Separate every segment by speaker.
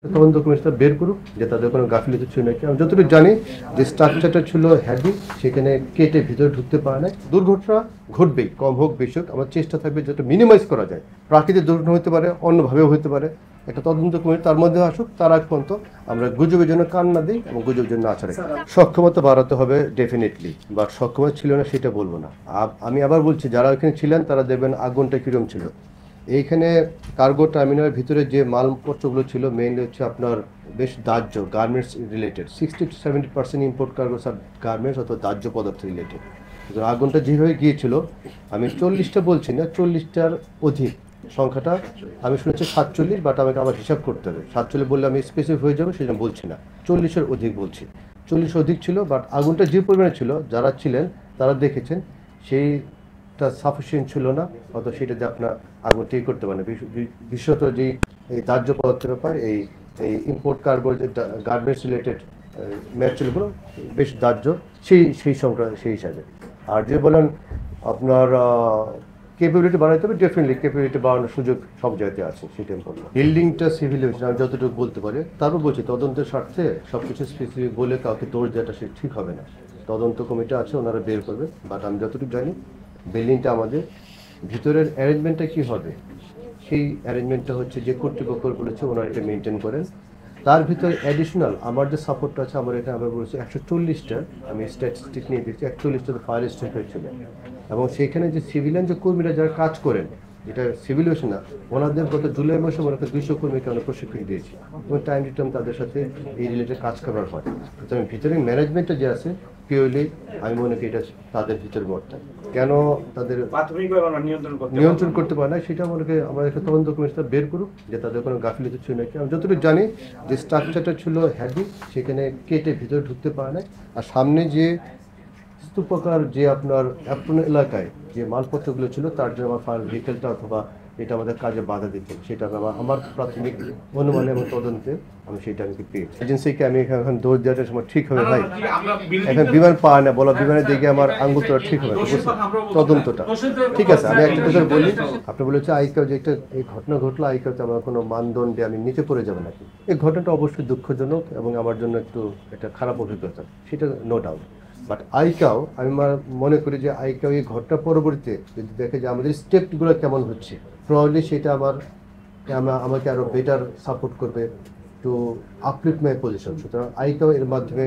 Speaker 1: তদন্ত কমিশন বের করুক যে তাদের কোনো গাফিলতি ছিল নাকি। আমি যতটুকু জানি যে স্ট্রাকচারটা ছিল হ্যাভি, সেখানে কেটে ভিতরে ঢুকতে পারে না। দুর্ঘটনা ঘটবেই, কম হোক বেশি হোক, আমার চেষ্টা থাকবে যাতে মিনিমাইজ করা যায়। প্রাকৃতিক দুর্ঘটনা হতে পারে, অন্যভাবেও হতে পারে। একটা তদন্ত কমিটি তার মধ্যে আসুক, তার আগ পর্যন্ত আমরা গুজবের জন্য কান না দিই এবং গুজবের জন্য আচরে। সক্ষমতা বাড়াতে হবে ডেফিনেটলি, বাট সক্ষমতা ছিল না সেটা বলবো না। আমি আবার বলছি, যারা ওখানে ছিলেন তারা দেখবেন আগুনটা কীরকম ছিল। এইখানে কার্গো টার্মিনালের ভিতরে যে মালপত্রগুলো ছিল মেইনলি হচ্ছে আপনার বেশ দাহ্য গার্মেন্টস রিলেটেড। 60-70% ইম্পোর্ট কার্গো আর গার্মেন্টস অথবা দাহ্য পদার্থ রিলেটেড। আগুনটা যেভাবে গিয়েছিল, আমি 40টা বলছি না, 40টার অধিক সংখ্যাটা আমি শুনেছি 47, বাট আমাকে আবার হিসাব করতে হবে। 47 বললে আমি স্পেসিফিক হয়ে যাবো, সেটা বলছি না, 40-এর অধিক বলছি। 40 অধিক ছিল, বাট আগুনটা যে পরিমাণে ছিল যারা ছিলেন তারা দেখেছেন সেইটা সাফিসিয়েন্ট ছিল না, অত সেটাতে আপনার আগুন ঠিক করতে পারে না। বিশেষত যে এই দাহ্য পদার্থের ব্যাপার, এই ইম্পোর্ট কার্গো যে গার্মেন্টস রিলেটেড ম্যাটেরিয়ালগুলো বেশ দাহ্য, সেই সংখ্যা সেই হিসাবে। আর যে বলেন আপনার ক্যাপাবিলিটি বাড়াইতে হবে, ডেফিনেটলি ক্যাপাবিলিটি বাড়ানোর সুযোগ সব জায়গাতে আছে, সেটা বলবো। বিল্ডিংটা সিভিল হয়েছে আমি যতটুকু বলতে পারি, তারপর বলছি তদন্তের স্বার্থে সব কিছু স্পেসিফিক বলে কাউকে দৌড় দেওয়াটা সে ঠিক হবে না। তদন্ত কমিটি আছে, ওনারা বের করবে, বাট আমি যতটুকু জানি বিল্ডিংটা আমাদের ভিতরের অ্যারেঞ্জমেন্টটা কী হবে, সেই অ্যারেঞ্জমেন্টটা হচ্ছে যে কর্তৃপক্ষ বলেছে ওনারা এটা মেনটেন করেন। তার ভিতরে অ্যাডিশনাল আমার যে সাপোর্টটা আছে, আমার এটা আমরা বলেছি 140টা, আমি স্ট্যাটিস্টিক নিয়ে দিচ্ছি, 41টা ফায়ার স্টেশন হয়েছিল। এবং সেইখানে যে সিভিলিয়ান যে কর্মীরা যারা কাজ করেন, এটা সিভিল হয়েছে না, ওনাদের গত জুলাই মাসে মনে হয় 200 কর্মীকে আমরা প্রশিক্ষণ দিয়েছি এবং টাইম টু টাইম তাদের সাথে এই রিলেটেড কাজ করার হয়। সুতরাং ভিতরে ম্যানেজমেন্টটা যে আছে পিওরলি আমি মনে করি এটা তাদের ভিতরে বর্তায়। কেন তাদের নিয়ন্ত্রণ করতে পারে না সেটা মনে করি আমাদের একটা তদন্ত কমিশন বের করুক যে তাদের কোনো গাফিলতি ছিল নাকি। আমি যতটুকু জানি যে স্ট্রাকচারটা ছিল হ্যাভি, সেখানে কেটে ভিতরে ঢুকতে পারে না। আর সামনে যে স্তূপাকার যে আপনার অ্যাপ্রন এলাকায় যে মালপত্রগুলো ছিল, তার জন্য আমার ফায়ার ভেহিকেলটা অথবা এটা আমাদের কাজে বাধা দিত, সেটা আমার প্রাথমিক অনুমানে এবং তদন্তে আমি সেটা আমি পেয়েছি। এজেন্সিকে আমি এখন দোষ দেওয়াটা সময় ঠিক হবে ভাই, এখন বিমান পায় না বলা, বিমানের দিকে আমার আঙ্গুল তোলা ঠিক হবে তদন্তটা। ঠিক আছে, আমি একটা কথা বলি, আপনি বলেছে আইকাও যে একটা এই ঘটনা ঘটলো, আইকাওতে আমার কোনো মানদণ্ডে আমি নিচে পড়ে যাবো নাকি। এই ঘটনাটা অবশ্যই দুঃখজনক এবং আমার জন্য একটু একটা খারাপ অভিজ্ঞতা, সেটা নো ডাউট। বাট আইকাও আমি মনে করি যে আইকাও এই ঘটনা পরবর্তীতে যদি দেখে যে আমাদের স্টেপগুলো কেমন হচ্ছে, প্রবাবলি সেটা আমাকে আরও বেটার সাপোর্ট করবে টু আপলিফট মাই পজিশন। সুতরাং আইকাও এর মাধ্যমে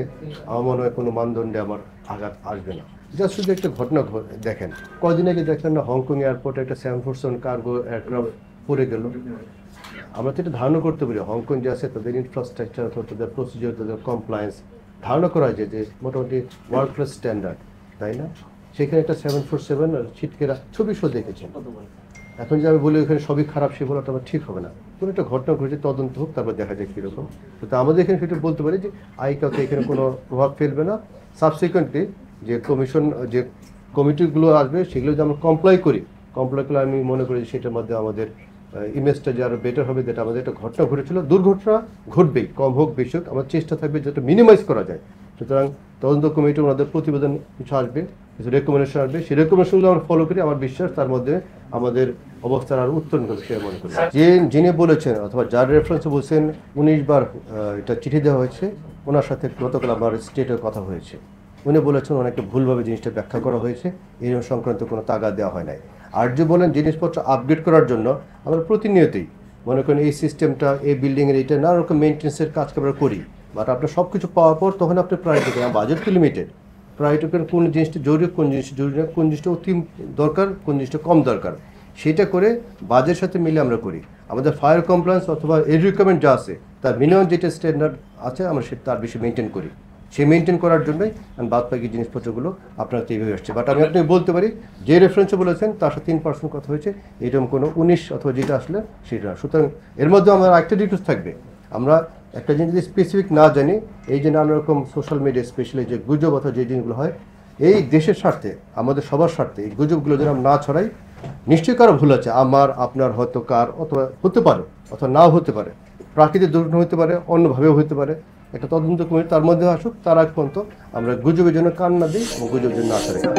Speaker 1: আমার মনে হয় কোনো মানদণ্ডে আমার আঘাত আসবে না। জাস্ট শুধু একটা ঘটনা দেখেন, কদিন আগে দেখলেন না হংকং এয়ারপোর্টে একটা 747 কার্গো এয়ারক্রাফট পড়ে গেল। আমরা তো এটা ধারণা করতে পারি হংকং যে আছে তাদের ইনফ্রাস্ট্রাকচার অথবা তাদের প্রসিজিওর, তাদের কমপ্লায়েন্স ধারণা করা যায় যে মোটামুটি ওয়ার্ল্ড ক্লাস স্ট্যান্ডার্ড, তাই না? সেখানে একটা 747 আর ছিটকেরা ছবি শো দেখেছেন। এখন যে আমি বলি ওখানে সবই খারাপ, সে বলাটা আমার ঠিক হবে না। কোনো একটা ঘটনা ঘটেছে, তদন্ত হোক, তারপর দেখা যায় কীরকম। তো আমাদের এখানে সেটা বলতে পারি যে আইকাওতে এখানে কোনো প্রভাব ফেলবে না। সাবসিকুয়েন্টলি যে কমিটিগুলো আসবে সেগুলো যদি আমরা কমপ্লাই করলে আমি মনে করি সেটার মধ্যে আমাদের ইমেজটা যে আরও বেটার হবে। যেটা আমাদের একটা ঘটনা ঘটেছিল, দুর্ঘটনা ঘটবেই, কম হোক বেশি হোক, আমার চেষ্টা থাকবে যাতে মিনিমাইজ করা যায়। সুতরাং তদন্ত কমিটি ওনাদের প্রতিবেদন কিছু আসবে, কিছু রেকমেন্ডেশন আসবে, সেই রেকমেন্ডেশনগুলো আমরা ফলো করি। আমার বিশ্বাস তার মধ্যে আমাদের অবস্থার আরও উত্তরণ করবে, সে মনে করি। যিনি বলেছেন অথবা যার রেফারেন্সে বলছেন 19 বার এটা চিঠি দেওয়া হয়েছে, ওনার সাথে গতকাল আমার স্টেটের কথা হয়েছে। উনি বলেছেন অনেকটা ভুলভাবে জিনিসটা ব্যাখ্যা করা হয়েছে, এই সংক্রান্ত কোনো তাগাদ দেওয়া হয় নাই। আর যে বলেন জিনিসপত্র আপগ্রেড করার জন্য, আমরা প্রতিনিয়তই মনে করেন এই সিস্টেমটা, এই বিল্ডিংয়ের এইটা নানা রকম মেনটেন্সের কাজ আমরা করি। বাট আপনার সব কিছু পাওয়ার পর তখন আপনি প্রায়োরিটি করেন, বাজেট তো লিমিটেড, প্রায়োরিটি করেন কোন জিনিসটা জরুরি, কোন জিনিসটা জরুরি না, কোন জিনিসটা অতি দরকার, কোন জিনিসটা কম দরকার, সেটা করে বাজেটের সাথে মিলে আমরা করি। আমাদের ফায়ার কমপ্লায়েন্স অথবা এই রিকোয়ারমেন্ট যা আছে তার মিনিমাম যেটা স্ট্যান্ডার্ড আছে আমরা সেটা তার বেশি মেনটেন করি। সেই মেনটেন করার জন্যই আমি বাদ বাকি জিনিসপত্রগুলো আপনার এইভাবে আসছে। বাট আমি আপনাকে বলতে পারি যে রেফারেন্সে বলেছেন তার সাথে 3% কথা হয়েছে, এরকম কোনো 19 অথবা যেটা আসলে সেটা। সুতরাং এর মধ্যে আমার একটা ডিটেলস থাকবে, আমরা একটা জিনিস যদি স্পেসিফিক না জানি, এই যে নানা রকম সোশ্যাল মিডিয়া স্পেশালি যে গুজব অথবা যে জিনিসগুলো হয়, এই দেশের স্বার্থে, আমাদের সবার স্বার্থে এই গুজবগুলো যেন আমরা না ছড়াই। নিশ্চয়ই কারো ভুল আছে, আমার আপনার হয়তো কার অথবা হতে পারে অথবা নাও হতে পারে, প্রাকৃতিক দুর্ঘটনা হতে পারে, অন্যভাবেও হতে পারে। একটা তদন্ত কমিটি তার মধ্যে আসুক, তার আগ পর্যন্ত আমরা গুজবের জন্য কান না দিই এবং গুজবের জন্য আশা রাখি।